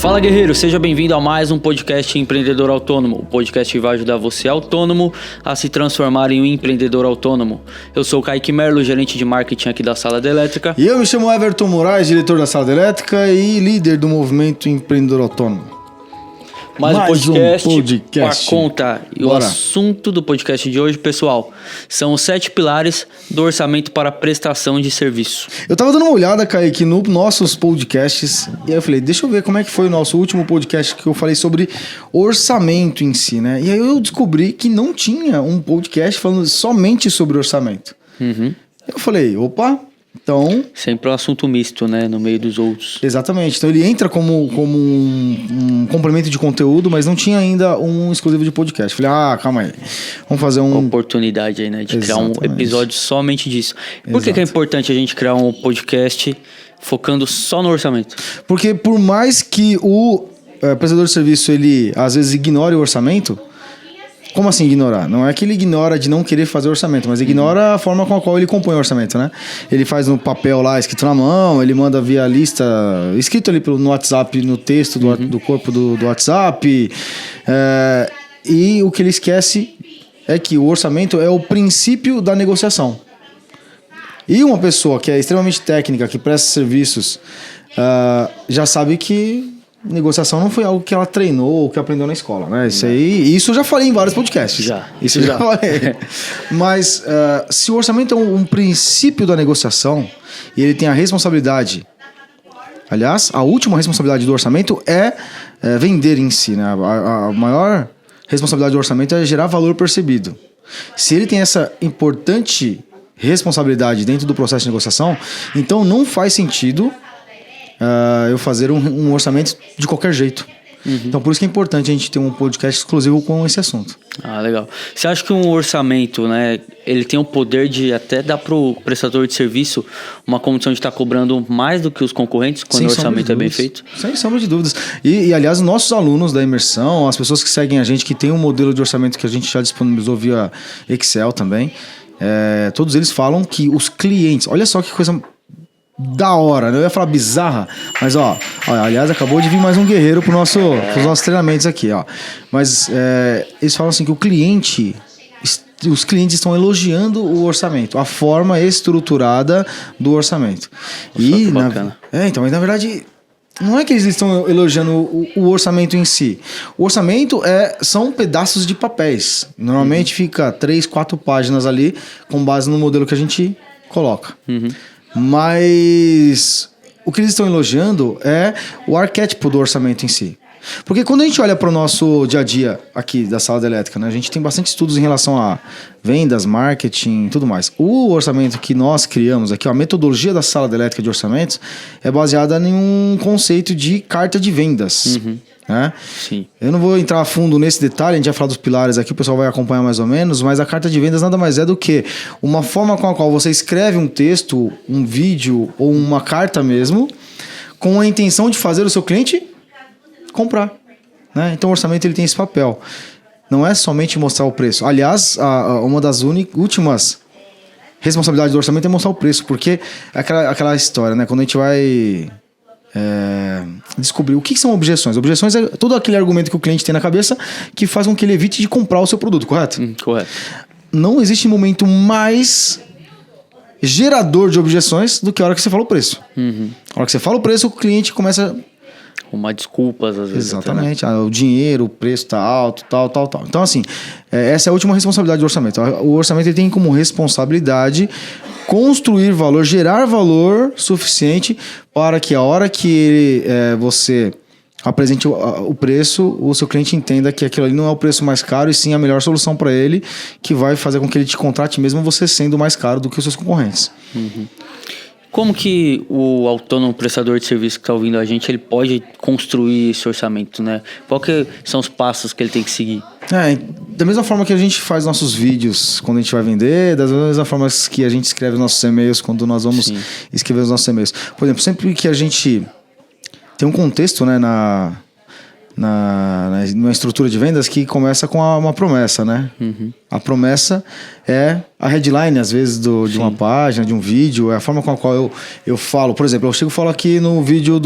Fala guerreiro, seja bem-vindo a mais um podcast Empreendedor Autônomo, o podcast que vai ajudar você autônomo a se transformar em um empreendedor autônomo. Eu sou o Kaique Merlo, gerente de marketing aqui da Sala da Elétrica. E eu me chamo Everton Moraes, diretor da Sala da Elétrica e líder do movimento Empreendedor Autônomo. Mais um podcast para conta. E o assunto do podcast de hoje, pessoal, são os 7 pilares do orçamento para prestação de serviço. Eu tava dando uma olhada, Kaique, nos nossos podcasts, e aí eu falei, deixa eu ver como é que foi o nosso último podcast que eu falei sobre orçamento em si, né? E aí eu descobri que não tinha um podcast falando somente sobre orçamento. Eu falei, opa... Então, sempre um assunto misto, né? No meio dos outros. Exatamente. Então ele entra como um complemento de conteúdo, mas não tinha ainda um exclusivo de podcast. Falei, calma aí. Vamos fazer uma oportunidade aí, né? De criar um episódio somente disso. Por que é importante a gente criar um podcast focando só no orçamento? Porque por mais que o prestador de serviço, ele às vezes ignore o orçamento... Como assim ignorar? Não é que ele ignora de não querer fazer orçamento, mas ignora a forma com a qual ele compõe o orçamento, né? Ele faz no papel lá, escrito na mão, ele manda via lista, escrito ali no WhatsApp, no texto do corpo do WhatsApp. E o que ele esquece é que o orçamento é o princípio da negociação. E uma pessoa que é extremamente técnica, que presta serviços, já sabe que... negociação não foi algo que ela treinou ou que aprendeu na escola, né? Isso eu já falei em vários podcasts. Isso eu já falei. Mas se o orçamento é um princípio da negociação e ele tem a responsabilidade... Aliás, a última responsabilidade do orçamento é vender em si, né? A maior responsabilidade do orçamento é gerar valor percebido. Se ele tem essa importante responsabilidade dentro do processo de negociação, então não faz sentido... eu fazer um orçamento de qualquer jeito. Então por isso que é importante a gente ter um podcast exclusivo com esse assunto. Legal. Você acha que um orçamento, né, ele tem o poder de até dar pro prestador de serviço uma condição de estar cobrando mais do que os concorrentes quando o orçamento é bem feito? Sem sombra de dúvidas. E aliás, os nossos alunos da imersão, as pessoas que seguem a gente, que tem um modelo de orçamento que a gente já disponibilizou via Excel também, todos eles falam que os clientes... Olha só que coisa... da hora, né? Eu ia falar bizarra, mas aliás, acabou de vir mais um guerreiro pros nossos treinamentos aqui, ó. Mas eles falam assim que os clientes estão elogiando o orçamento, a forma estruturada do orçamento. Que bacana. Então, mas na verdade, não é que eles estão elogiando o orçamento em si. O orçamento são pedaços de papéis. Normalmente fica 3, 4 páginas ali, com base no modelo que a gente coloca. Mas o que eles estão elogiando é o arquétipo do orçamento em si. Porque quando a gente olha para o nosso dia a dia aqui da Sala da Elétrica, né, a gente tem bastante estudos em relação a vendas, marketing e tudo mais. O orçamento que nós criamos aqui, a metodologia da Sala da Elétrica de orçamentos, é baseada em um conceito de carta de vendas. Né? Sim. Eu não vou entrar a fundo nesse detalhe, a gente vai falar dos pilares aqui, o pessoal vai acompanhar mais ou menos, mas a carta de vendas nada mais é do que uma forma com a qual você escreve um texto, um vídeo ou uma carta mesmo, com a intenção de fazer o seu cliente comprar, né? Então o orçamento ele tem esse papel, não é somente mostrar o preço. Aliás, uma das últimas responsabilidades do orçamento é mostrar o preço, porque é aquela história, né? Quando a gente vai... descobrir o que são objeções. Objeções é todo aquele argumento que o cliente tem na cabeça que faz com que ele evite de comprar o seu produto, correto? Correto. Não existe momento mais gerador de objeções do que a hora que você fala o preço. A hora que você fala o preço, o cliente começa... arrumar desculpas às vezes. Exatamente. O dinheiro, o preço está alto, tal. Então assim, essa é a última responsabilidade do orçamento. O orçamento ele tem como responsabilidade construir valor, gerar valor suficiente para que a hora que você apresente o preço, o seu cliente entenda que aquilo ali não é o preço mais caro e sim a melhor solução para ele, que vai fazer com que ele te contrate mesmo você sendo mais caro do que os seus concorrentes. Como que o autônomo prestador de serviço que está ouvindo a gente, ele pode construir esse orçamento, né? Qual que são os passos que ele tem que seguir? Da mesma forma que a gente faz nossos vídeos quando a gente vai vender, da mesma forma que a gente escreve nossos e-mails quando nós vamos escrever os nossos e-mails. Por exemplo, sempre que a gente tem um contexto, né, numa estrutura de vendas que começa com uma promessa, né? A promessa é a headline, às vezes, de uma página, de um vídeo, é a forma com a qual eu falo. Por exemplo, eu chego e falo aqui no vídeo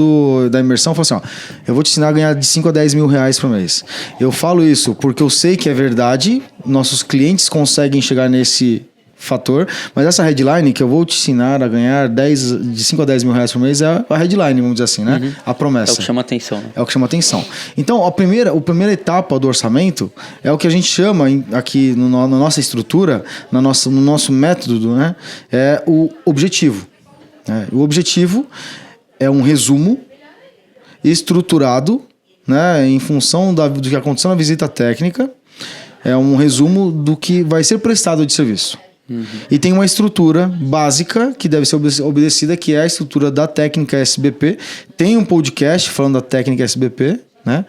da imersão, eu falo assim, ó, eu vou te ensinar a ganhar de 5 a 10 mil reais por mês. Eu falo isso porque eu sei que é verdade, nossos clientes conseguem chegar nesse fator, mas essa headline que eu vou te ensinar a ganhar de 5 a 10 mil reais por mês é a headline, vamos dizer assim, né? A promessa. É o que chama atenção. Né? É o que chama atenção. Então, a primeira etapa do orçamento é o que a gente chama aqui na nossa estrutura, no nosso método, né? É o objetivo. O objetivo é um resumo estruturado, né? Em função do que aconteceu na visita técnica, é um resumo do que vai ser prestado de serviço. E tem uma estrutura básica que deve ser obedecida, que é a estrutura da técnica SBP. Tem um podcast falando da técnica SBP, né?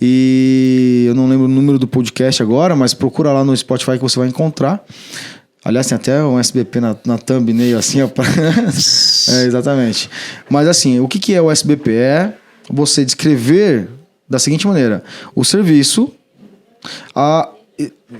E eu não lembro o número do podcast agora, mas procura lá no Spotify que você vai encontrar. Aliás, tem até um SBP na thumbnail, assim, ó. Exatamente. Mas assim, o que é o SBP? É você descrever da seguinte maneira: o serviço,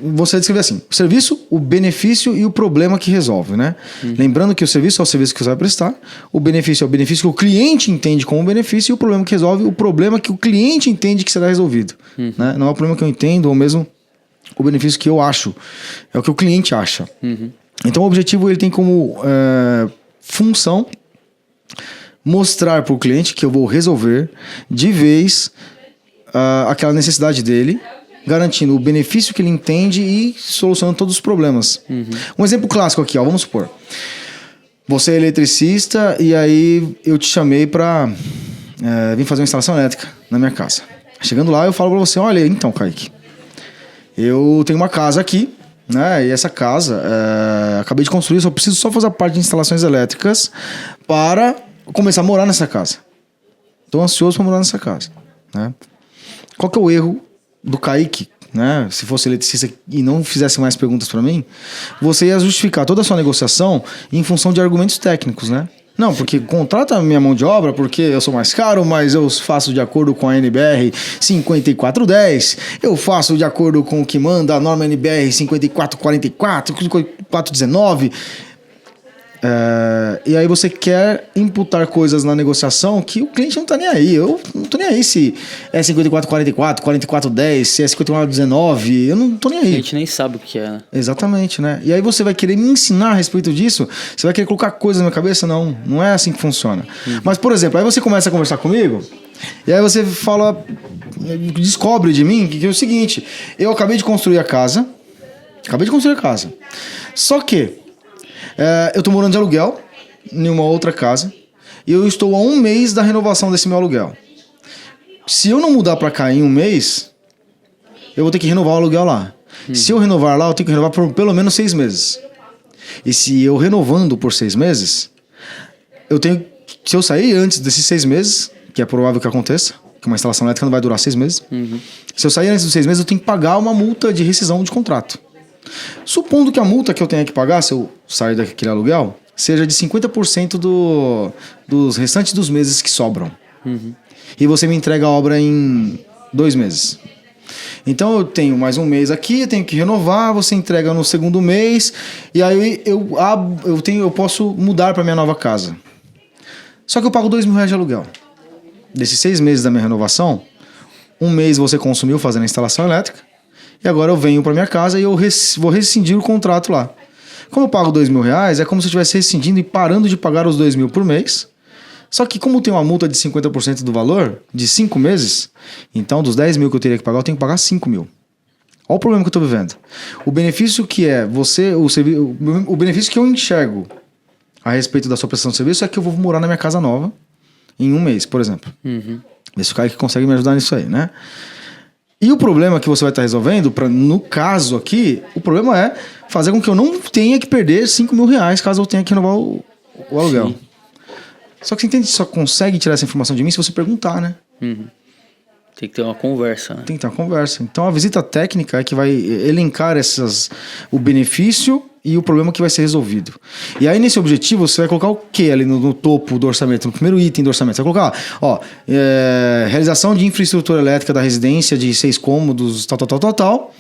você descrever assim, o serviço, o benefício e o problema que resolve, né? Lembrando que o serviço é o serviço que você vai prestar, o benefício é o benefício que o cliente entende como benefício e o problema que resolve, o problema que o cliente entende que será resolvido. Né? Não é o problema que eu entendo, ou mesmo o benefício que eu acho, é o que o cliente acha. Então o objetivo ele tem como função mostrar para o cliente que eu vou resolver de vez aquela necessidade dele, garantindo o benefício que ele entende e solucionando todos os problemas. Um exemplo clássico aqui, ó, vamos supor. Você é eletricista e aí eu te chamei para vir fazer uma instalação elétrica na minha casa. Chegando lá, eu falo para você, olha, então, Kaique, eu tenho uma casa aqui, né? E essa casa, acabei de construir, só preciso fazer a parte de instalações elétricas para começar a morar nessa casa. Estou ansioso para morar nessa casa, né? Qual que é o erro do Kaique, né? Se fosse eletricista e não fizesse mais perguntas para mim, você ia justificar toda a sua negociação em função de argumentos técnicos, né? Não, porque contrata a minha mão de obra porque eu sou mais caro, mas eu faço de acordo com a NBR 5410, eu faço de acordo com o que manda a norma NBR 5444, 5419. E aí você quer imputar coisas na negociação que o cliente não tá nem aí. Eu não tô nem aí se é 5444, 4410, se é 5419, eu não tô nem aí. A gente nem sabe o que é, né? Exatamente, né? E aí você vai querer me ensinar a respeito disso? Você vai querer colocar coisas na minha cabeça? Não, não é assim que funciona. Mas, por exemplo, aí você começa a conversar comigo e aí você descobre de mim que é o seguinte: eu acabei de construir a casa. Só que eu tô morando de aluguel em uma outra casa e eu estou há 1 mês da renovação desse meu aluguel. Se eu não mudar pra cá em 1 mês, eu vou ter que renovar o aluguel lá. Se eu renovar lá, eu tenho que renovar por pelo menos 6 meses. E se eu renovando por 6 meses, se eu sair antes desses 6 meses, que é provável que aconteça, que uma instalação elétrica não vai durar 6 meses, se eu sair antes dos 6 meses, eu tenho que pagar uma multa de rescisão de contrato. Supondo que a multa que eu tenha que pagar, se eu sair daquele aluguel, seja de 50% dos restantes dos meses que sobram. E você me entrega a obra em 2 meses. Então eu tenho mais 1 mês aqui, eu tenho que renovar, você entrega no segundo mês, e aí eu posso mudar para minha nova casa. Só que eu pago R$2.000 de aluguel. Desses 6 meses da minha renovação, 1 mês você consumiu fazendo a instalação elétrica, e agora eu venho para minha casa e eu vou rescindir o contrato lá. Como eu pago R$2.000, é como se eu estivesse rescindindo e parando de pagar os R$2.000 por mês. Só que como tem uma multa de 50% do valor, de 5 meses, então dos 10 mil que eu teria que pagar, eu tenho que pagar 5 mil. Olha o problema que eu estou vivendo. O benefício que é o benefício que eu enxergo a respeito da sua prestação de serviço é que eu vou morar na minha casa nova em 1 mês, por exemplo. Vê se o cara que consegue me ajudar nisso aí, né? E o problema que você vai estar resolvendo, no caso aqui, o problema é fazer com que eu não tenha que perder R$5.000 caso eu tenha que renovar o aluguel. Sim. Só que você entende, só consegue tirar essa informação de mim se você perguntar, né? Tem que ter uma conversa, né? Tem que ter uma conversa. Então a visita técnica é que vai elencar o benefício e o problema que vai ser resolvido. E aí, nesse objetivo, você vai colocar o que ali no topo do orçamento, no primeiro item do orçamento? Você vai colocar, realização de infraestrutura elétrica da residência de 6 cômodos, tal.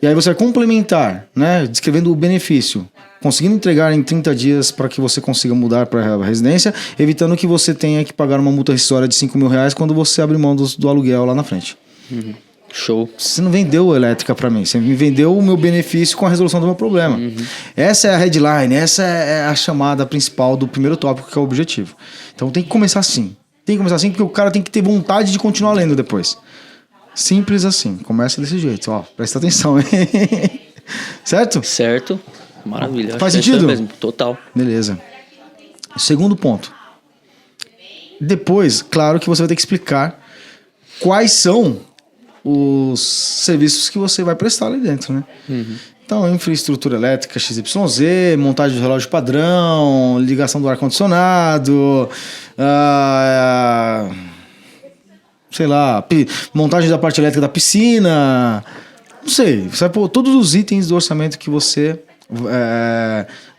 E aí você vai complementar, né, descrevendo o benefício, conseguindo entregar em 30 dias para que você consiga mudar para a residência, evitando que você tenha que pagar uma multa rescisória de R$5.000 quando você abre mão do aluguel lá na frente. Uhum. Show. Você não vendeu elétrica para mim, você me vendeu o meu benefício com a resolução do meu problema. Essa é a headline, essa é a chamada principal do primeiro tópico, que é o objetivo. Então tem que começar assim. Tem que começar assim porque o cara tem que ter vontade de continuar lendo depois. Simples assim. Começa desse jeito. Ó, presta atenção, hein? Certo? Certo. Maravilha. Faz Acho que é sentido? isso mesmo. Total. Beleza. Segundo ponto. Depois, claro que você vai ter que explicar quais são os serviços que você vai prestar ali dentro, né? Então, infraestrutura elétrica XYZ, montagem do relógio padrão, ligação do ar-condicionado, sei lá, montagem da parte elétrica da piscina, não sei. Você vai pôr todos os itens do orçamento que você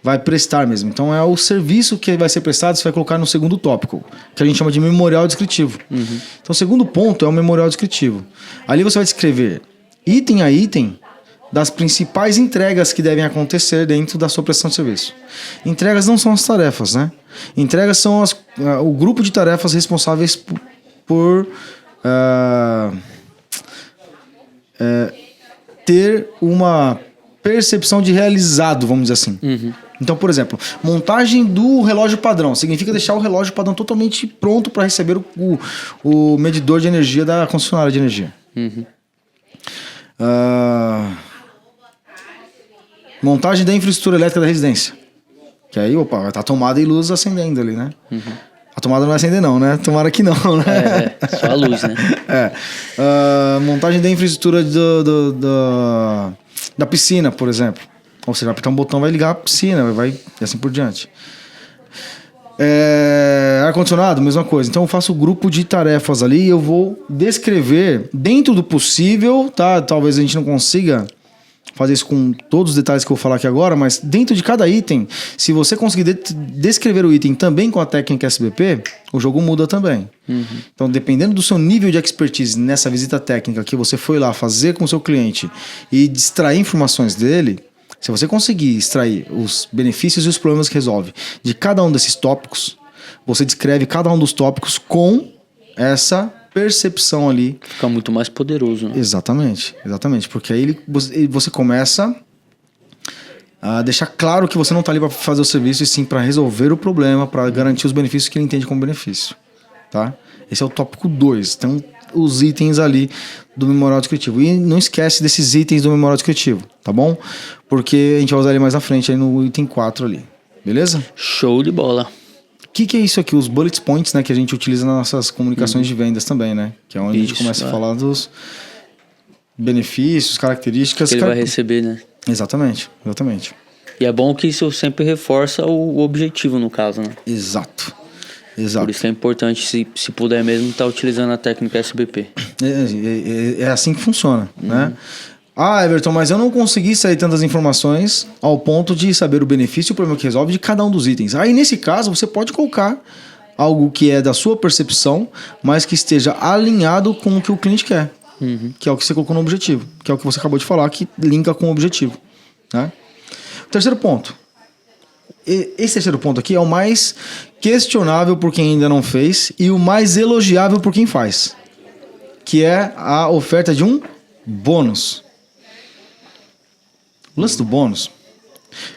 vai prestar mesmo. Então, é o serviço que vai ser prestado, você vai colocar no segundo tópico, que a gente chama de memorial descritivo. Então, o segundo ponto é o memorial descritivo. Ali você vai descrever, item a item, das principais entregas que devem acontecer dentro da sua prestação de serviço. Entregas não são as tarefas, né? Entregas são o grupo de tarefas responsáveis por ter uma percepção de realizado, vamos dizer assim. Então, por exemplo, montagem do relógio padrão significa deixar o relógio padrão totalmente pronto para receber o medidor de energia da concessionária de energia. Montagem da infraestrutura elétrica da residência. Que aí, vai estar tomada e luz acendendo ali, né? A tomada não vai acender não, né? Tomara que não, né? Só a luz, né? Montagem da infraestrutura da piscina, por exemplo. Ou seja, vai apertar um botão, vai ligar a piscina, vai e assim por diante. Ar-condicionado, mesma coisa. Então eu faço grupo de tarefas ali e eu vou descrever dentro do possível, tá? Talvez a gente não consiga fazer isso com todos os detalhes que eu vou falar aqui agora, mas dentro de cada item, se você conseguir descrever o item também com a técnica SBP, o jogo muda também. Então, dependendo do seu nível de expertise nessa visita técnica que você foi lá fazer com o seu cliente e extrair informações dele, se você conseguir extrair os benefícios e os problemas que resolve de cada um desses tópicos, você descreve cada um dos tópicos com essa percepção ali. Fica muito mais poderoso, né? Exatamente. Porque aí você começa a deixar claro que você não está ali para fazer o serviço, e sim para resolver o problema, para garantir os benefícios que ele entende como benefício. Tá? Esse é o tópico 2. Então, os itens ali do memorial descritivo. E não esquece desses itens do memorial descritivo, tá bom? Porque a gente vai usar ele mais na frente, aí no item 4 ali. Beleza? Show de bola. O que é isso aqui? Os bullet points, né? Que a gente utiliza nas nossas comunicações de vendas também, né? Que é onde a gente começa a falar dos benefícios, características. Que ele vai receber, né? Exatamente. E é bom que isso sempre reforça o objetivo, no caso, né? Exato. Por isso é importante, se puder mesmo, estar utilizando a técnica SBP. É assim que funciona, né? Everton, mas eu não consegui sair tantas informações ao ponto de saber o benefício e o problema que resolve de cada um dos itens. Aí, nesse caso, você pode colocar algo que é da sua percepção, mas que esteja alinhado com o que o cliente quer. Que é o que você colocou no objetivo. Que é o que você acabou de falar, que linka com o objetivo. Né? Terceiro ponto. Esse terceiro ponto aqui é o mais questionável por quem ainda não fez e o mais elogiável por quem faz. Que é a oferta de um bônus. O lance do bônus,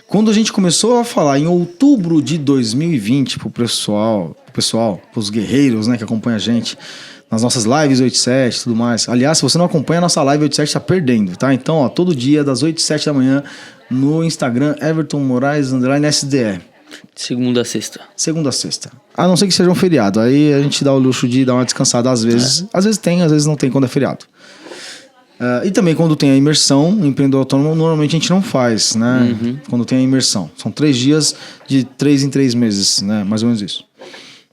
quando a gente começou a falar em outubro de 2020 pro pessoal, pros guerreiros, né, que acompanham a gente nas nossas lives 87 e tudo mais. Aliás, se você não acompanha a nossa live 87, tá perdendo, tá? Então, todo dia das 8 às 7 da manhã no Instagram Everton Moraes _SDE. Segunda a sexta. Segunda a sexta. A não ser que seja um feriado. Aí a gente dá o luxo de dar uma descansada às vezes. Às vezes tem, às vezes não tem quando é feriado. E também quando tem a imersão, empreendedor autônomo, normalmente a gente não faz, né? Quando tem a imersão. São 3 dias de 3 em 3 meses, né? Mais ou menos isso.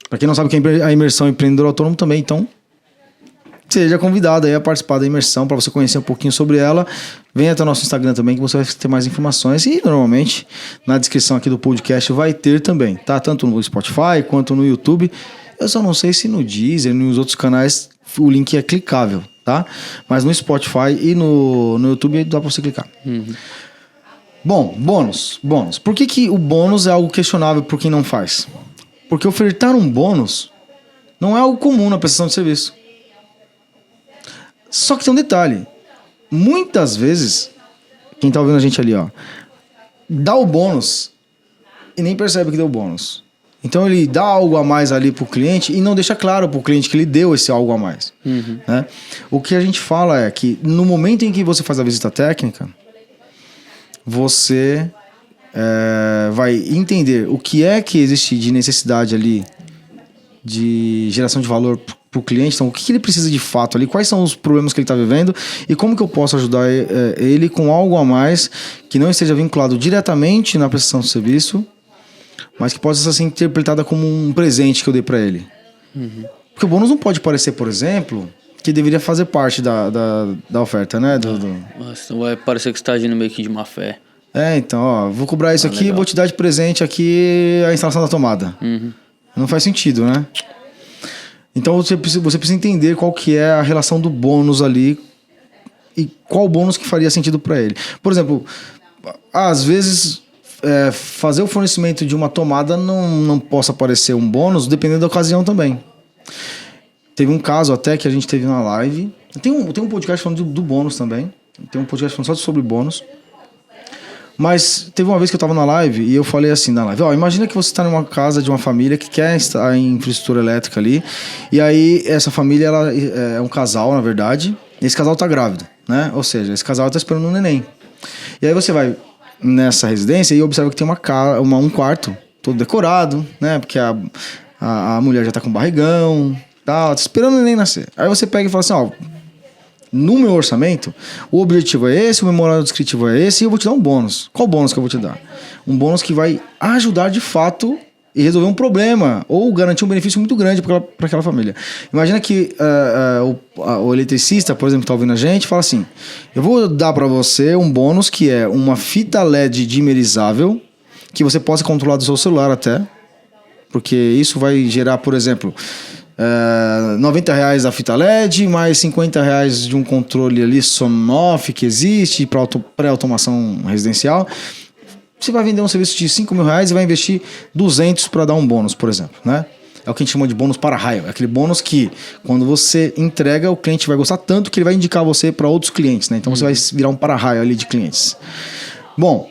Pra quem não sabe o que é a imersão empreendedor autônomo também, então seja convidado aí a participar da imersão para você conhecer um pouquinho sobre ela. Venha até o nosso Instagram também que você vai ter mais informações. E normalmente na descrição aqui do podcast vai ter também, tá? Tanto no Spotify quanto no YouTube. Eu só não sei se no Deezer, nos outros canais, o link é clicável, tá? Mas no Spotify e no YouTube dá para você clicar. Bom, bônus. Por que o bônus é algo questionável por quem não faz? Porque ofertar um bônus não é algo comum na prestação de serviço. Só que tem um detalhe. Muitas vezes, quem tá ouvindo a gente ali, ó, dá o bônus e nem percebe que deu o bônus. Então ele dá algo a mais ali pro cliente e não deixa claro pro cliente que ele deu esse algo a mais. Né? O que a gente fala é que no momento em que você faz a visita técnica, você vai entender o que é que existe de necessidade ali de geração de valor para o cliente. Então, o que ele precisa de fato ali, quais são os problemas que ele está vivendo e como que eu posso ajudar ele com algo a mais que não esteja vinculado diretamente na prestação do serviço, mas que possa ser interpretada como um presente que eu dei para ele. Porque o bônus não pode parecer, por exemplo, que deveria fazer parte da oferta, né? Nossa, vai parecer que você está agindo meio que de má fé. Então, ó, vou cobrar isso aqui, legal. vou te dar de presente aqui a instalação da tomada. Não faz sentido, né? Então você precisa entender qual que é a relação do bônus ali e qual bônus que faria sentido para ele. Por exemplo, às vezes fazer o fornecimento de uma tomada não possa parecer um bônus, dependendo da ocasião também. Teve um caso até que a gente teve na live. Tem um podcast falando do bônus também. Tem um podcast falando só sobre bônus. Mas teve uma vez que eu tava na live e eu falei assim na live, imagina que você está numa casa de uma família que quer estar em infraestrutura elétrica ali, e aí essa família ela é um casal, na verdade, e esse casal tá grávido, né? Ou seja, esse casal tá esperando um neném. E aí você vai nessa residência e observa que tem um quarto todo decorado, né? Porque a mulher já tá com barrigão, tá esperando o neném nascer. Aí você pega e fala assim, no meu orçamento, o objetivo é esse, o memorando descritivo é esse, e eu vou te dar um bônus. Qual bônus que eu vou te dar? Um bônus que vai ajudar de fato e resolver um problema, ou garantir um benefício muito grande para aquela família. Imagina que o eletricista, por exemplo, que está ouvindo a gente, fala assim, eu vou dar para você um bônus que é uma fita LED dimerizável, que você possa controlar do seu celular até, porque isso vai gerar, por exemplo... R$90 a fita LED, mais R$50 de um controle ali Sonoff que existe para pré-automação residencial. Você vai vender um serviço de R$5.000 e vai investir 200 para dar um bônus, por exemplo, né? É o que a gente chama de bônus para-raio. É aquele bônus que, quando você entrega, o cliente vai gostar tanto que ele vai indicar você para outros clientes, né? Então você vai virar um para-raio ali de clientes. Bom,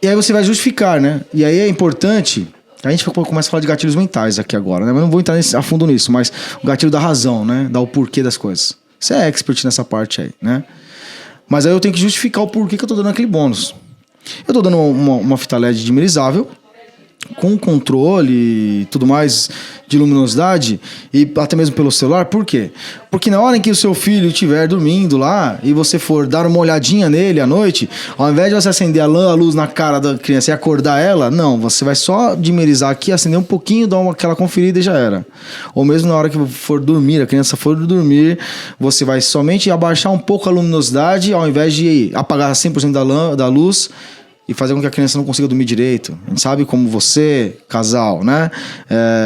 e aí você vai justificar, né? E aí é importante... A gente começa a falar de gatilhos mentais aqui agora, né? Mas não vou entrar a fundo nisso, mas o gatilho da razão, né? Dar o porquê das coisas. Você é expert nessa parte aí, né? Mas aí eu tenho que justificar o porquê que eu tô dando aquele bônus. Eu tô dando uma fita LED dimerizável, com controle e tudo mais de luminosidade, e até mesmo pelo celular. Por quê? Porque na hora em que o seu filho estiver dormindo lá e você for dar uma olhadinha nele à noite, ao invés de você acender a luz na cara da criança e acordar ela, não, você vai só dimerizar aqui, acender um pouquinho, dar aquela conferida e já era. Ou mesmo na hora que for dormir, a criança for dormir, você vai somente abaixar um pouco a luminosidade, ao invés de apagar 100% da luz, e fazer com que a criança não consiga dormir direito. A gente sabe como você, casal, né?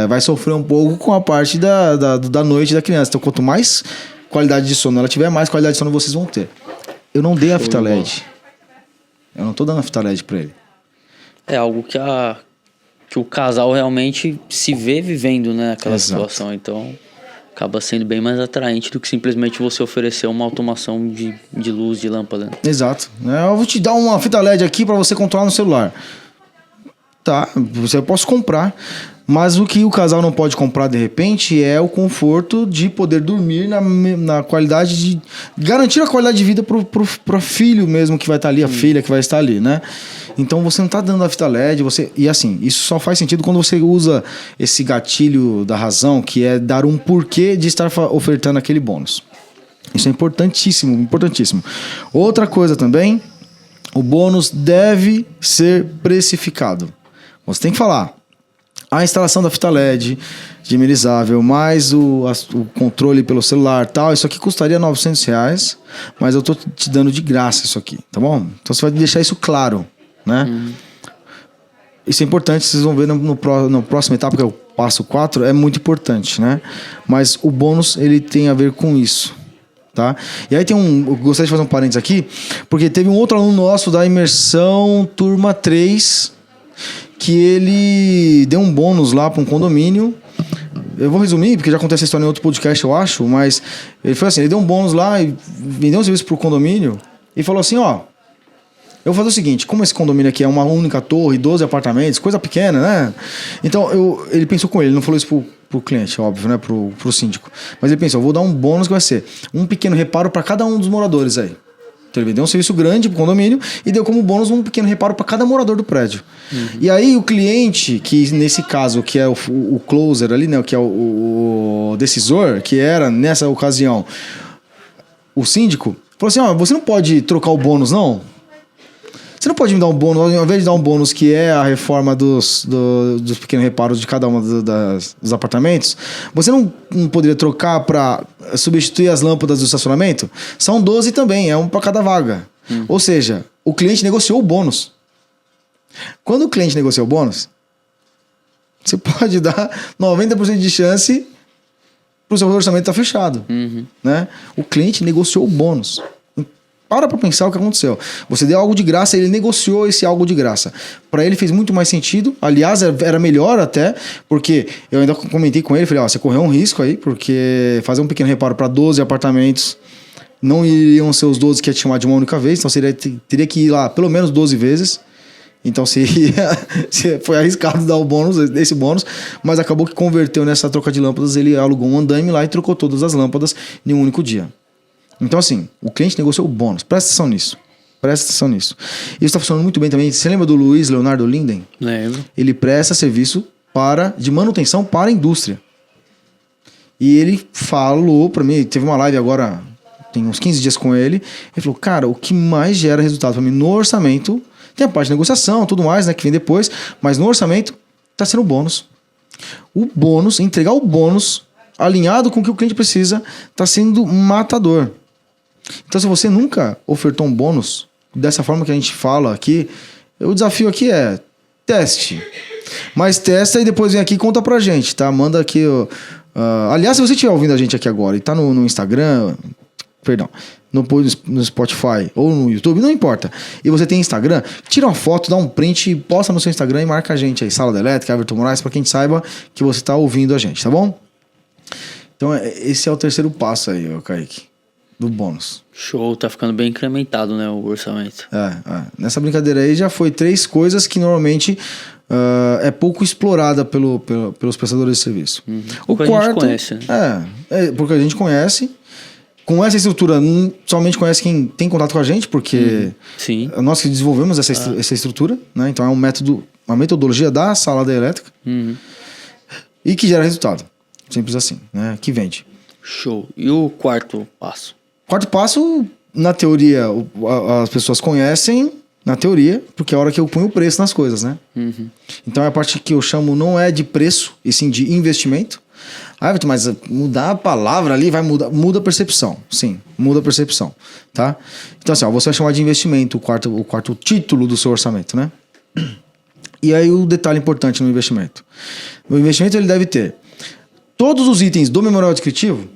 Vai sofrer um pouco com a parte da noite da criança. Então, quanto mais qualidade de sono ela tiver, mais qualidade de sono vocês vão ter. Eu não dei a fita LED. Eu não tô dando a fita LED pra ele. É algo que o casal realmente se vê vivendo, né? Aquela situação. Então, acaba sendo bem mais atraente do que simplesmente você oferecer uma automação de luz, de lâmpada. Exato. Eu vou te dar uma fita LED aqui para você controlar no celular. Tá, eu posso comprar. Mas o que o casal não pode comprar de repente é o conforto de poder dormir na qualidade de... Garantir a qualidade de vida pro filho mesmo que vai estar ali, a filha que vai estar ali, né? Então você não está dando a fita LED, e assim, isso só faz sentido quando você usa esse gatilho da razão, que é dar um porquê de estar ofertando aquele bônus. Isso é importantíssimo, importantíssimo. Outra coisa também, o bônus deve ser precificado. Você tem que falar, A instalação da fita LED dimerizável, mais o controle pelo celular tal, isso aqui custaria R$900, mas eu tô te dando de graça isso aqui, tá bom? Então você vai deixar isso claro, né? Isso é importante, vocês vão ver no próximo etapa, que é o passo 4, é muito importante, né? Mas o bônus, ele tem a ver com isso, tá? E aí eu gostaria de fazer um parênteses aqui, porque teve um outro aluno nosso da imersão turma 3, que ele deu um bônus lá para um condomínio. Eu vou resumir, porque já acontece essa história em outro podcast, eu acho, mas ele foi assim, ele deu um bônus lá e vendeu um serviço pro condomínio e falou assim, ó, eu vou fazer o seguinte, como esse condomínio aqui é uma única torre, 12 apartamentos, coisa pequena, né? Então, ele pensou com ele não falou isso pro cliente, óbvio, né? Pro síndico. Mas ele pensou, eu vou dar um bônus que vai ser um pequeno reparo para cada um dos moradores aí. Então ele deu um serviço grande pro condomínio e deu como bônus um pequeno reparo para cada morador do prédio. E aí o cliente, que nesse caso, que é o closer ali, né? Que é o decisor, que era nessa ocasião o síndico, falou assim, ó, você não pode trocar o bônus, não? Você não pode me dar um bônus, ao invés de dar um bônus que é a reforma dos pequenos reparos de cada uma dos apartamentos, você não poderia trocar para substituir as lâmpadas do estacionamento? São 12 também, é um para cada vaga. Ou seja, o cliente negociou o bônus. Quando o cliente negocia o bônus, você pode dar 90% de chance para o seu orçamento estar fechado. Né? O cliente negociou o bônus. Para pensar o que aconteceu. Você deu algo de graça, ele negociou esse algo de graça. Para ele fez muito mais sentido. Aliás, era melhor até, porque eu ainda comentei com ele, falei, ó, você correu um risco aí, porque fazer um pequeno reparo para 12 apartamentos não iriam ser os 12 que ia te chamar de uma única vez, então teria que ir lá pelo menos 12 vezes. Então foi arriscado dar esse bônus, mas acabou que converteu nessa troca de lâmpadas, ele alugou um andaime lá e trocou todas as lâmpadas em um único dia. Então, assim, o cliente negociou o bônus. Presta atenção nisso. Isso está funcionando muito bem também. Você lembra do Luiz Leonardo Linden? Lembro. Ele presta serviço de manutenção para a indústria. E ele falou para mim, teve uma live agora, tem uns 15 dias com ele. Ele falou, cara, o que mais gera resultado para mim no orçamento, tem a parte de negociação, tudo mais, né, que vem depois, mas no orçamento está sendo o bônus. O bônus, entregar o bônus alinhado com o que o cliente precisa, está sendo matador. Então, se você nunca ofertou um bônus, dessa forma que a gente fala aqui, o desafio aqui é teste. Mas testa e depois vem aqui e conta pra gente, tá? Manda aqui... aliás, se você estiver ouvindo a gente aqui agora e tá no Instagram... Perdão. No Spotify ou no YouTube, não importa. E você tem Instagram, tira uma foto, dá um print, posta no seu Instagram e marca a gente aí. Sala da Elétrica, Everton Moraes, pra quem saiba que você tá ouvindo a gente, tá bom? Então, esse é o terceiro passo aí, Kaique. Do bônus. Show, tá ficando bem incrementado, né, o orçamento. Nessa brincadeira aí já foi 3 coisas que normalmente é pouco explorada pelos prestadores de serviço. O quarto, a gente conhece, né? Porque a gente conhece. Com essa estrutura, somente conhece quem tem contato com a gente, porque nós que desenvolvemos essa estrutura, né? Então é uma metodologia da Sala da Elétrica e que gera resultado. Simples assim, né? Que vende. Show. E o quarto passo? Quarto passo, na teoria, as pessoas conhecem, na teoria, porque é a hora que eu ponho o preço nas coisas, né? Então a parte que eu chamo não é de preço, e sim de investimento. Everton, mas mudar a palavra ali vai mudar, muda a percepção. Sim, muda a percepção, tá? Então assim, você vai chamar de investimento o quarto título do seu orçamento, né? E aí o detalhe importante no investimento. O investimento ele deve ter todos os itens do memorial descritivo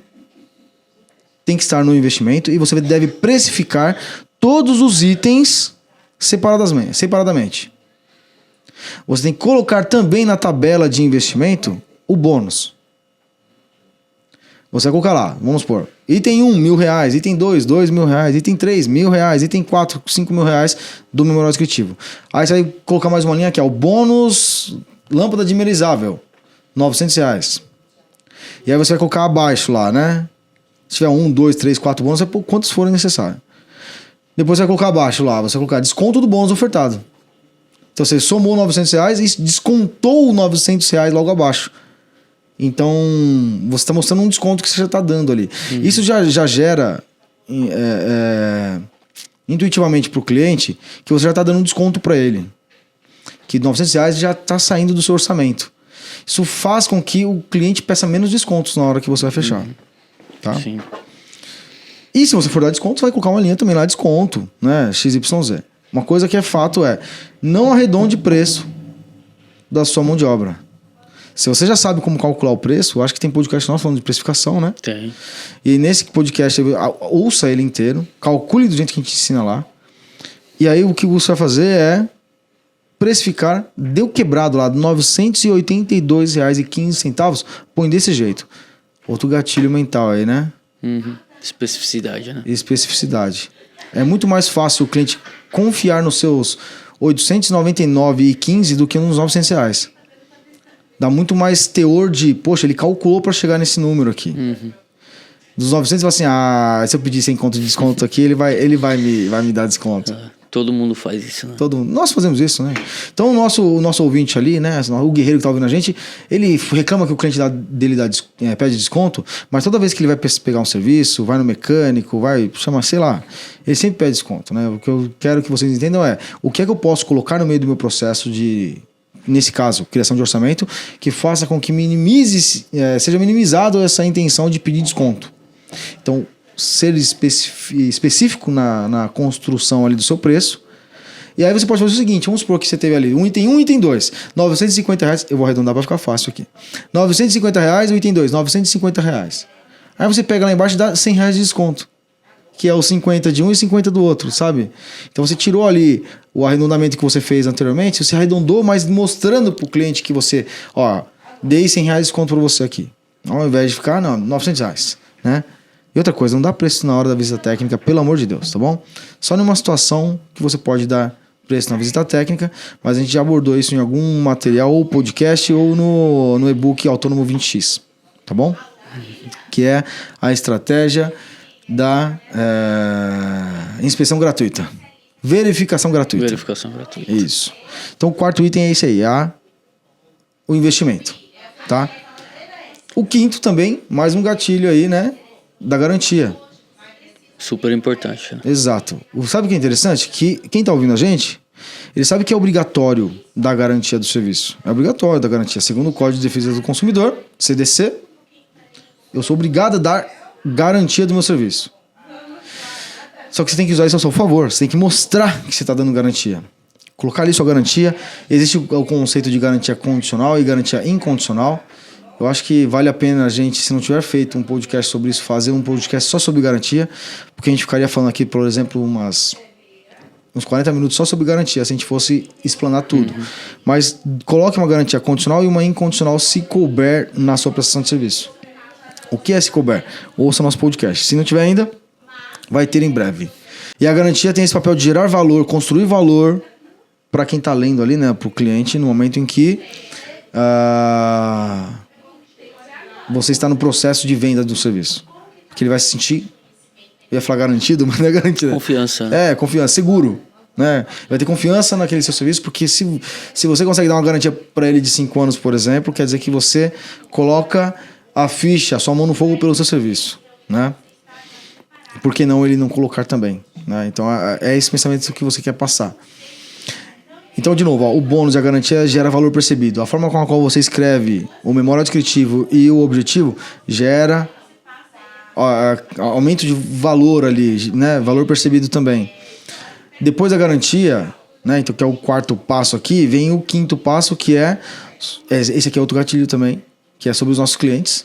tem que estar no investimento e você deve precificar todos os itens separadamente. Você tem que colocar também na tabela de investimento o bônus. Você vai colocar lá, vamos supor, item 1, R$1.000, item 2, R$2.000, item 3, R$1.000, item 4, R$5.000 do memorial descritivo. Aí você vai colocar mais uma linha aqui, o bônus lâmpada dimerizável, R$900. E aí você vai colocar abaixo lá, né? Se tiver 1, 2, 3, 4 bônus, quantos forem necessários. Depois você vai colocar abaixo lá, você vai colocar desconto do bônus ofertado. Então você somou R$900 e descontou R$900 logo abaixo. Então, você está mostrando um desconto que você já está dando ali. Isso já gera intuitivamente para o cliente que você já está dando um desconto para ele. Que R$900 já está saindo do seu orçamento. Isso faz com que o cliente peça menos descontos na hora que você vai fechar. Tá? Sim. E se você for dar desconto, você vai colocar uma linha também lá, desconto, né? XYZ. Uma coisa que é fato é, não arredonde preço da sua mão de obra. Se você já sabe como calcular o preço, eu acho que tem podcast nosso falando de precificação, né? Tem. E nesse podcast, ouça ele inteiro, calcule do jeito que a gente ensina lá. E aí o que você vai fazer é precificar, deu quebrado lá, R$ 982,15, põe desse jeito. Outro gatilho mental aí, né? Especificidade, né? Especificidade. É muito mais fácil o cliente confiar nos seus R$ 899,15 do que nos R$ 900 reais. Dá muito mais teor de, poxa, ele calculou para chegar nesse número aqui. Dos 900, você fala assim, se eu pedir 100 conto de desconto aqui, ele vai me dar desconto. Todo mundo faz isso, né? Todo mundo. Nós fazemos isso, né? Então o nosso ouvinte ali, né? O guerreiro que tá ouvindo a gente, ele reclama que o cliente dele pede desconto, mas toda vez que ele vai pegar um serviço, vai no mecânico, sei lá, ele sempre pede desconto, né? O que eu quero que vocês entendam é o que é que eu posso colocar no meio do meu processo nesse caso, criação de orçamento, que faça com que seja minimizado essa intenção de pedir desconto. Então, ser específico na construção ali do seu preço. E aí você pode fazer o seguinte, vamos supor que você teve ali um item 1 e item 2, R$950, eu vou arredondar para ficar fácil aqui. R$950, o item 2, R$950. Aí você pega lá embaixo e dá R$100 de desconto, que é o 50 de um e 50 do outro, sabe? Então você tirou ali o arredondamento que você fez anteriormente, você arredondou, mas mostrando pro cliente que você, dei R$100 de desconto para você aqui. Ao invés de ficar, não, R$900, né? E outra coisa, não dá preço na hora da visita técnica, pelo amor de Deus, tá bom? Só numa situação que você pode dar preço na visita técnica, mas a gente já abordou isso em algum material, ou podcast, ou no e-book Autônomo 20X, tá bom? Que é a estratégia da inspeção gratuita. Verificação gratuita. Verificação gratuita. Isso. Então o quarto item é esse aí, o investimento, tá? O quinto também, mais um gatilho aí, né? Da garantia. Super importante. Né? Exato. Sabe o que é interessante? Que quem está ouvindo a gente, ele sabe que é obrigatório dar garantia do serviço. É obrigatório dar garantia. Segundo o Código de Defesa do Consumidor, CDC, eu sou obrigado a dar garantia do meu serviço. Só que você tem que usar isso a seu favor. Você tem que mostrar que você está dando garantia. Colocar ali sua garantia. Existe o conceito de garantia condicional e garantia incondicional. Eu acho que vale a pena a gente, se não tiver feito um podcast sobre isso, fazer um podcast só sobre garantia, porque a gente ficaria falando aqui, por exemplo, uns 40 minutos só sobre garantia, se a gente fosse explanar tudo. Mas coloque uma garantia condicional e uma incondicional se couber na sua prestação de serviço. O que é se couber? Ouça nosso podcast. Se não tiver ainda, vai ter em breve. E a garantia tem esse papel de gerar valor, construir valor para quem está lendo ali, né, para o cliente, no momento em que você está no processo de venda do serviço. Que ele vai se sentir, eu ia falar garantido, mas não é garantido. Confiança. Confiança, seguro. Né? Vai ter confiança naquele seu serviço, porque se você consegue dar uma garantia para ele de 5 anos, por exemplo, quer dizer que você coloca a ficha, a sua mão no fogo pelo seu serviço. Né? Por que não ele não colocar também? Né? Então é esse pensamento que você quer passar. Então, de novo, o bônus e a garantia gera valor percebido. A forma com a qual você escreve o memorial descritivo e o objetivo gera aumento de valor ali, né? Valor percebido também. Depois da garantia, né? Então, que é o quarto passo aqui, vem o quinto passo, que esse aqui é outro gatilho também, que é sobre os nossos clientes.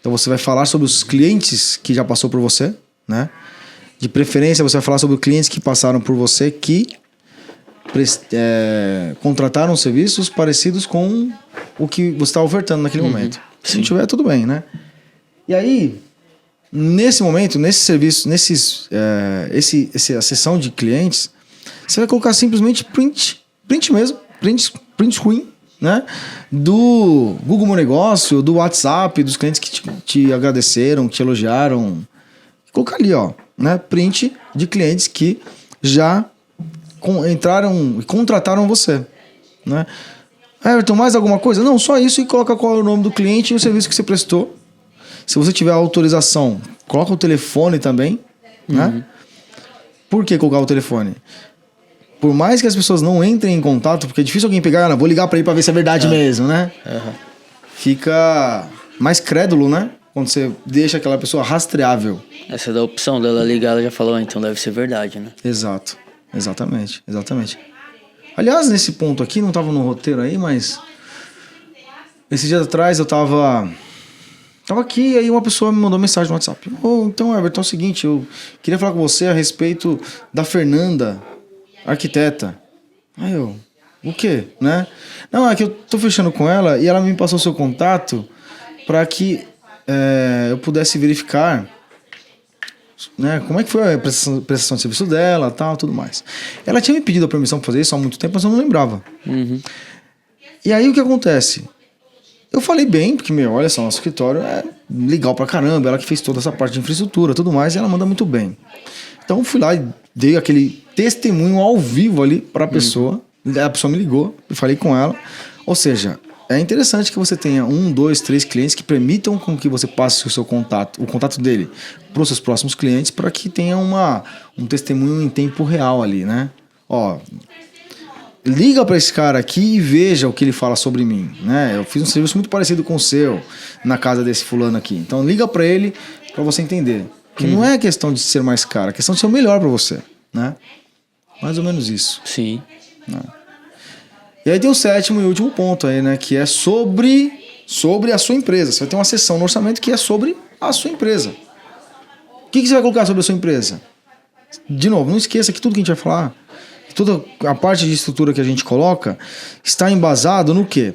Então, você vai falar sobre os clientes que já passou por você, né? De preferência, você vai falar sobre os clientes que passaram por você, que contrataram serviços parecidos com o que você está ofertando naquele momento. Se não tiver, tudo bem, né? E aí, nesse momento, nesse serviço, essa sessão de clientes, você vai colocar simplesmente print mesmo, print screen, né? Do Google Meu Negócio, do WhatsApp, dos clientes que te agradeceram, que te elogiaram. Colocar ali, né? Print de clientes que já entraram e contrataram você, né? Everton, mais alguma coisa? Não, só isso, e coloca qual é o nome do cliente e o serviço que você prestou. Se você tiver autorização, coloca o telefone também, né? Por que colocar o telefone? por mais que as pessoas não entrem em contato, porque é difícil alguém pegar, vou ligar pra ele pra ver se é verdade mesmo, né? Fica mais crédulo, né? Quando você deixa aquela pessoa rastreável. Essa da opção dela ligar, ela já falou, então deve ser verdade, né? Exato. Exatamente. Aliás, nesse ponto aqui, não tava no roteiro aí, mas... Esses dias atrás eu tava aqui, aí uma pessoa me mandou mensagem no WhatsApp. Então, Everton, é o seguinte, eu queria falar com você a respeito da Fernanda, arquiteta. Aí eu, o quê, né? Não, é que eu tô fechando com ela e ela me passou o seu contato para que eu pudesse verificar, né, como é que foi a prestação de serviço dela, tal, tudo mais. Ela tinha me pedido a permissão para fazer isso há muito tempo, mas eu não lembrava. E aí o que acontece? Eu falei bem, porque, olha só, nosso escritório é legal pra caramba, ela que fez toda essa parte de infraestrutura, tudo mais, e ela manda muito bem. Então fui lá e dei aquele testemunho ao vivo ali pra pessoa, a pessoa me ligou, eu falei com ela. Ou seja, é interessante que você tenha 1, 2, 3 clientes que permitam com que você passe o seu contato, o contato dele para os seus próximos clientes, para que tenha um testemunho em tempo real ali, né? Ó, liga para esse cara aqui e veja o que ele fala sobre mim, né? Eu fiz um serviço muito parecido com o seu na casa desse fulano aqui. Então liga para ele para você entender que não é questão de ser mais caro, é questão de ser o melhor para você, né? Mais ou menos isso. Sim. Né? E aí tem o 7º e último ponto aí, né? Que é sobre a sua empresa. Você vai ter uma seção no orçamento que é sobre a sua empresa. O que você vai colocar sobre a sua empresa? De novo, não esqueça que tudo que a gente vai falar, toda a parte de estrutura que a gente coloca, está embasado no quê?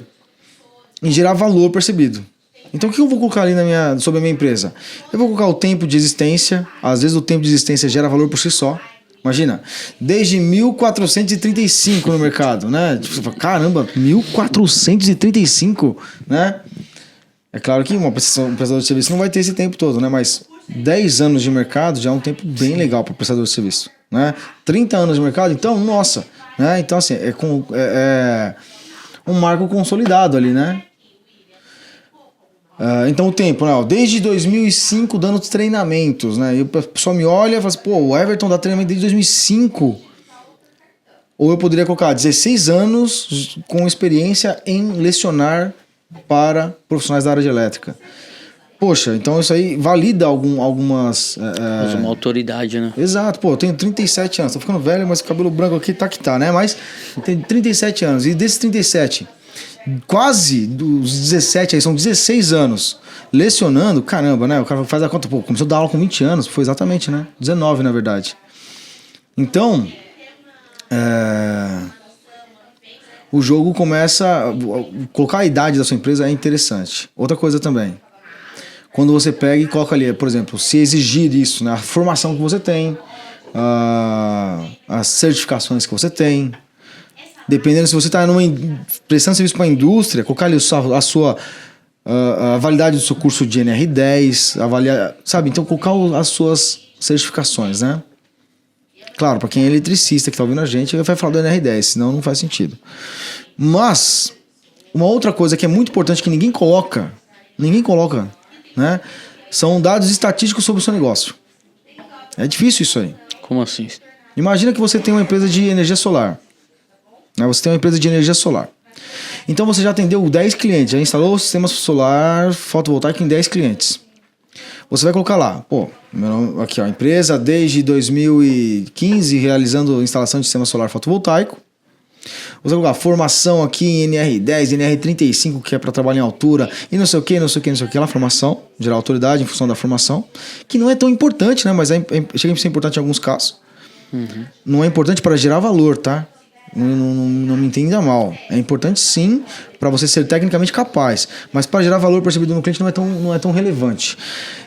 Em gerar valor percebido. Então o que eu vou colocar ali sobre a minha empresa? Eu vou colocar o tempo de existência. Às vezes o tempo de existência gera valor por si só. Imagina, desde 1435 no mercado, né? Tipo, você fala, caramba, 1435, né? É claro que um prestador de serviço não vai ter esse tempo todo, né? Mas 10 anos de mercado já é um tempo bem legal para o prestador de serviço, né? 30 anos de mercado, então, nossa, né? Então, assim, é um marco consolidado ali, né? Então o tempo, né? Desde 2005 dando treinamentos, né? E o pessoal me olha e fala assim, pô, o Everton dá treinamento desde 2005. Ou eu poderia colocar 16 anos com experiência em lecionar para profissionais da área de elétrica. Poxa, então isso aí valida algumas... Uma autoridade, né? Exato, pô, eu tenho 37 anos, tô ficando velho, mas o cabelo branco aqui tá que tá, né? Mas tenho 37 anos, e desses 37... quase dos 17 aí, são 16 anos lecionando, caramba, né? O cara faz a conta, pô, começou a dar aula com 20 anos, foi exatamente, né? 19, na verdade. Então, o jogo começa... Colocar a idade da sua empresa é interessante. Outra coisa também, quando você pega e coloca ali, por exemplo, se exigir isso, né? A formação que você tem, as certificações que você tem, dependendo se você está prestando serviço para a indústria, colocar ali a validade do seu curso de NR10, avaliar, sabe? Então, colocar as suas certificações, né? Claro, para quem é eletricista que está ouvindo a gente, vai falar do NR10, senão não faz sentido. Mas, uma outra coisa que é muito importante que ninguém coloca, né? São dados estatísticos sobre o seu negócio. É difícil isso aí. Como assim? Imagina que você tem uma empresa de energia solar. Você tem uma empresa de energia solar. Então você já atendeu 10 clientes, já instalou o sistema solar fotovoltaico em 10 clientes. Você vai colocar lá, pô, meu nome, aqui ó, empresa desde 2015 realizando instalação de sistema solar fotovoltaico. Você vai colocar formação aqui em NR10, NR35, que é para trabalhar em altura, e não sei o que, lá, formação, gerar autoridade em função da formação, que não é tão importante, né? Mas chega a ser importante em alguns casos. Não é importante para gerar valor, tá? Não me entenda mal. É importante sim para você ser tecnicamente capaz, mas para gerar valor percebido no cliente não é tão relevante.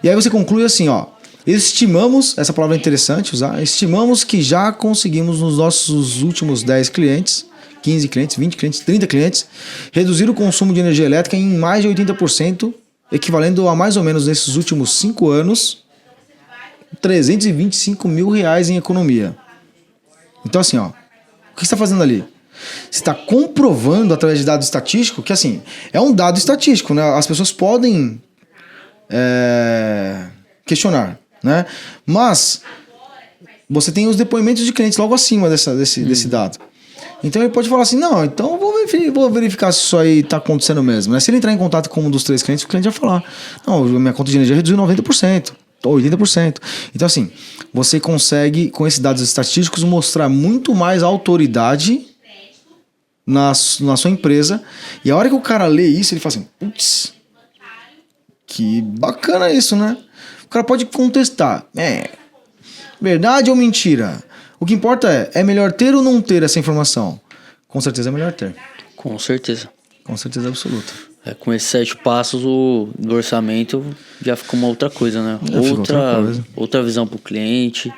E aí você conclui assim, ó: estimamos, essa palavra é interessante usar, estimamos que já conseguimos nos nossos últimos 10 clientes, 15 clientes, 20 clientes, 30 clientes, reduzir o consumo de energia elétrica em mais de 80%, equivalendo a mais ou menos nesses últimos 5 anos R$325 mil em economia. Então assim, ó, o que você está fazendo ali? Você está comprovando através de dado estatístico que, assim, é um dado estatístico, né? As pessoas podem questionar, né? Mas você tem os depoimentos de clientes logo acima desse dado. Então ele pode falar assim, não, então vou verificar se isso aí está acontecendo mesmo. Né? Se ele entrar em contato com um dos 3 clientes, o cliente vai falar, não, minha conta de energia reduziu 90%, ou 80%. Então assim, você consegue, com esses dados estatísticos, mostrar muito mais autoridade na sua empresa. E a hora que o cara lê isso, ele fala assim, putz, que bacana isso, né? O cara pode contestar, verdade ou mentira? O que importa é melhor ter ou não ter essa informação? Com certeza é melhor ter. Com certeza. Com certeza absoluta. Com esses 7 passos do orçamento já fica uma outra coisa, né? Outra visão para o cliente,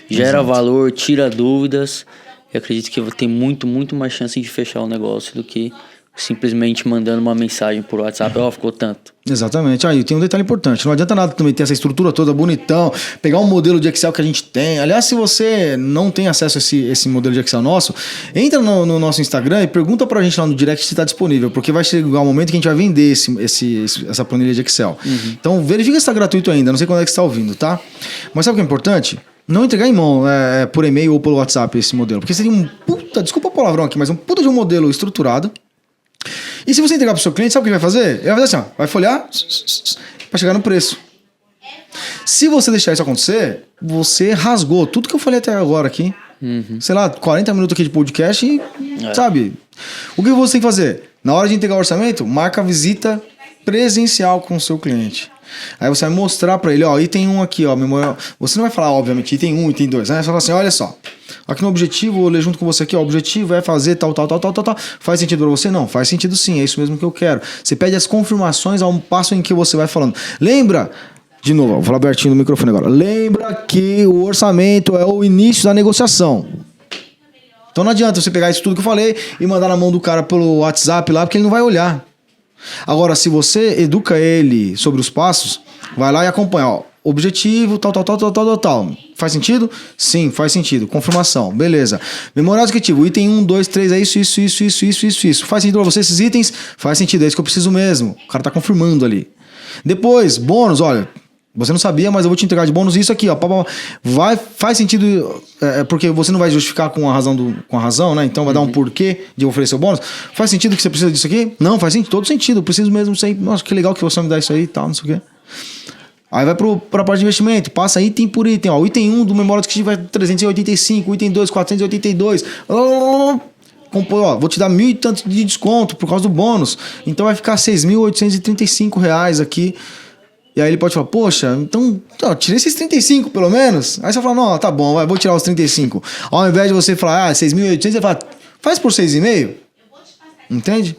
gera valor, tira dúvidas. E acredito que tem muito mais chance de fechar o negócio do que simplesmente mandando uma mensagem por WhatsApp, ficou tanto. Exatamente. Aí tem um detalhe importante. Não adianta nada também ter essa estrutura toda bonitão, pegar um modelo de Excel que a gente tem. Aliás, se você não tem acesso a esse modelo de Excel nosso, entra no nosso Instagram e pergunta pra gente lá no direct se está disponível, porque vai chegar um momento que a gente vai vender essa planilha de Excel. Então, verifica se está gratuito ainda. Não sei quando é que você está ouvindo, tá? Mas sabe o que é importante? Não entregar em mão por e-mail ou pelo WhatsApp esse modelo. Porque seria desculpa o palavrão aqui, mas um puta de um modelo estruturado. E se você entregar para o seu cliente, sabe o que ele vai fazer? Ele vai fazer assim, vai folhear para chegar no preço. Se você deixar isso acontecer, você rasgou tudo que eu falei até agora aqui. Sei lá, 40 minutos aqui de podcast e, sabe? O que você tem que fazer? Na hora de entregar o orçamento, marca a visita presencial com o seu cliente. Aí você vai mostrar para ele, item 1 aqui, memorial. Você não vai falar, obviamente, item 1, item 2, né? Você vai falar assim, olha só, aqui no objetivo, vou ler junto com você aqui, o objetivo é fazer tal. Faz sentido para você? Não, faz sentido sim, é isso mesmo que eu quero. Você pede as confirmações ao passo em que você vai falando. Lembra, de novo, vou falar pertinho do microfone agora. Lembra que o orçamento é o início da negociação. Então não adianta você pegar isso tudo que eu falei e mandar na mão do cara pelo WhatsApp lá, porque ele não vai olhar. Agora, se você educa ele sobre os passos, vai lá e acompanha, objetivo, tal. Faz sentido? Sim, faz sentido. Confirmação, beleza. Memorial executivo, item 1, 2, 3, é isso. Faz sentido pra você esses itens? Faz sentido, é isso que eu preciso mesmo. O cara tá confirmando ali. Depois, bônus, olha, você não sabia, mas eu vou te entregar de bônus isso aqui, faz sentido, porque você não vai justificar com a razão, né? Então vai dar um porquê de oferecer o bônus. Faz sentido que você precisa disso aqui? Não, faz sentido, todo sentido. Eu preciso mesmo disso aí. Nossa, que legal que você me dá isso aí e tal, não sei o quê. Aí vai pra parte de investimento, passa item por item. O item 1 do memória executiva é 385, o item 2, 482. Vou te dar 1.000 e tanto de desconto por causa do bônus. Então vai ficar R$6.835 aqui. E aí ele pode falar, poxa, então tirei esses 35 pelo menos. Aí você fala, não, tá bom, vou tirar os 35. Ao invés de você falar, 6.800, você fala, faz por 6,5. Entende?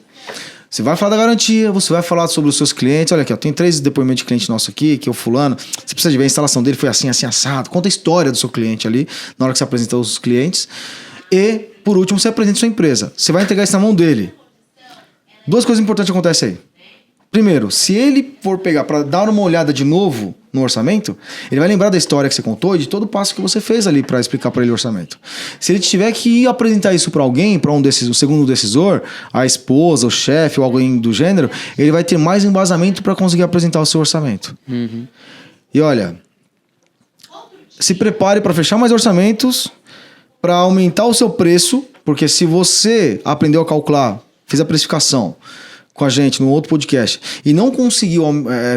Você vai falar da garantia, você vai falar sobre os seus clientes. Olha aqui, tem 3 depoimentos de cliente nosso aqui, que é o fulano. Você precisa de ver, a instalação dele foi assim, assado. Conta a história do seu cliente ali, na hora que você apresenta os clientes. E, por último, você apresenta a sua empresa. Você vai entregar isso na mão dele. 2 coisas importantes acontecem aí. Primeiro, se ele for pegar para dar uma olhada de novo no orçamento, ele vai lembrar da história que você contou e de todo o passo que você fez ali para explicar para ele o orçamento. Se ele tiver que ir apresentar isso para alguém, para o segundo decisor, a esposa, o chefe ou alguém do gênero, ele vai ter mais embasamento para conseguir apresentar o seu orçamento. E olha, se prepare para fechar mais orçamentos, para aumentar o seu preço, porque se você aprendeu a calcular, fez a precificação com a gente no outro podcast e não conseguiu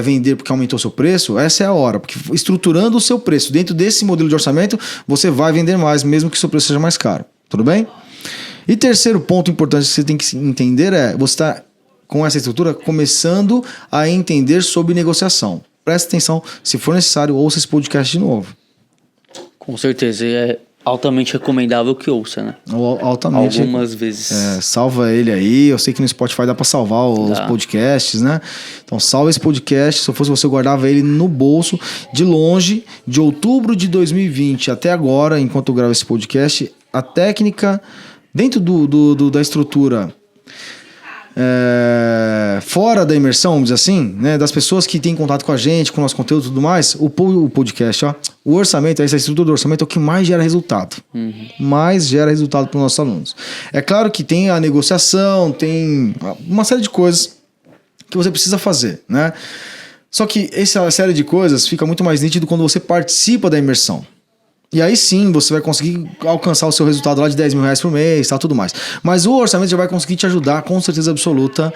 vender porque aumentou o seu preço, essa é a hora, porque estruturando o seu preço dentro desse modelo de orçamento, você vai vender mais, mesmo que o seu preço seja mais caro. Tudo bem? E terceiro ponto importante que você tem que entender você está com essa estrutura começando a entender sobre negociação. Presta atenção, se for necessário, ouça esse podcast de novo. Com certeza, é altamente recomendável que ouça, né? Altamente. Algumas vezes. Salva ele aí. Eu sei que no Spotify dá pra salvar os podcasts, né? Então salva esse podcast. Se eu fosse você, eu guardava ele no bolso. De longe, de outubro de 2020 até agora, enquanto eu gravo esse podcast, a técnica dentro da estrutura fora da imersão, vamos dizer assim, né, das pessoas que têm contato com a gente, com o nosso conteúdo e tudo mais, o podcast, o orçamento, essa estrutura do orçamento é o que mais gera resultado. Mais gera resultado para os nossos alunos. É claro que tem a negociação, tem uma série de coisas que você precisa fazer, né? Só que essa série de coisas fica muito mais nítido quando você participa da imersão. E aí sim, você vai conseguir alcançar o seu resultado lá de 10 mil reais por mês, tá, tudo mais. Mas o orçamento já vai conseguir te ajudar, com certeza absoluta,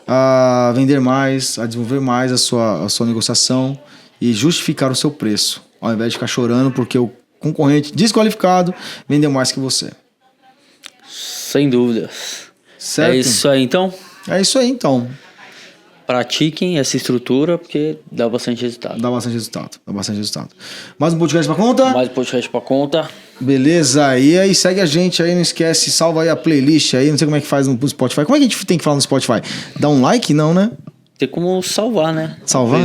a vender mais, a desenvolver mais a sua negociação e justificar o seu preço, ao invés de ficar chorando porque o concorrente desqualificado vendeu mais que você. Sem dúvidas. Certo? É isso aí, então. É isso aí, então. Pratiquem essa estrutura, porque dá bastante resultado. Dá bastante resultado. Mais um podcast pra conta? Mais podcast pra conta. Beleza, e aí segue a gente aí, não esquece, salva aí a playlist aí, não sei como é que faz no Spotify. Como é que a gente tem que falar no Spotify? Dá um like? Não, né? Tem como salvar, né? Salvar?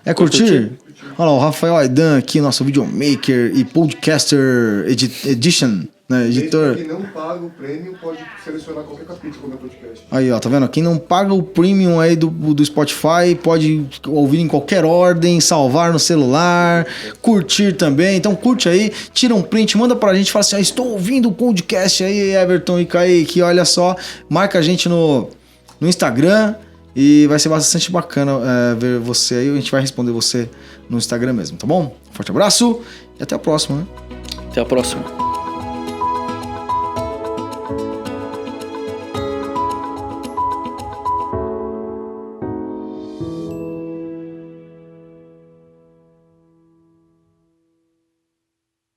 É curtir? Olha lá, o Rafael Aidan aqui, nosso videomaker e podcaster edition, né? Editor. Quem não paga o prêmio pode selecionar qualquer capítulo quando é podcast. Aí, ó, tá vendo? Quem não paga o premium aí do Spotify pode ouvir em qualquer ordem, salvar no celular, curtir também. Então curte aí, tira um print, manda pra gente, fala assim, estou ouvindo o podcast aí, Everton e Kaique, olha só, marca a gente no Instagram. E vai ser bastante bacana ver você aí. A gente vai responder você no Instagram mesmo, tá bom? Forte abraço e até a próxima, né? Até a próxima.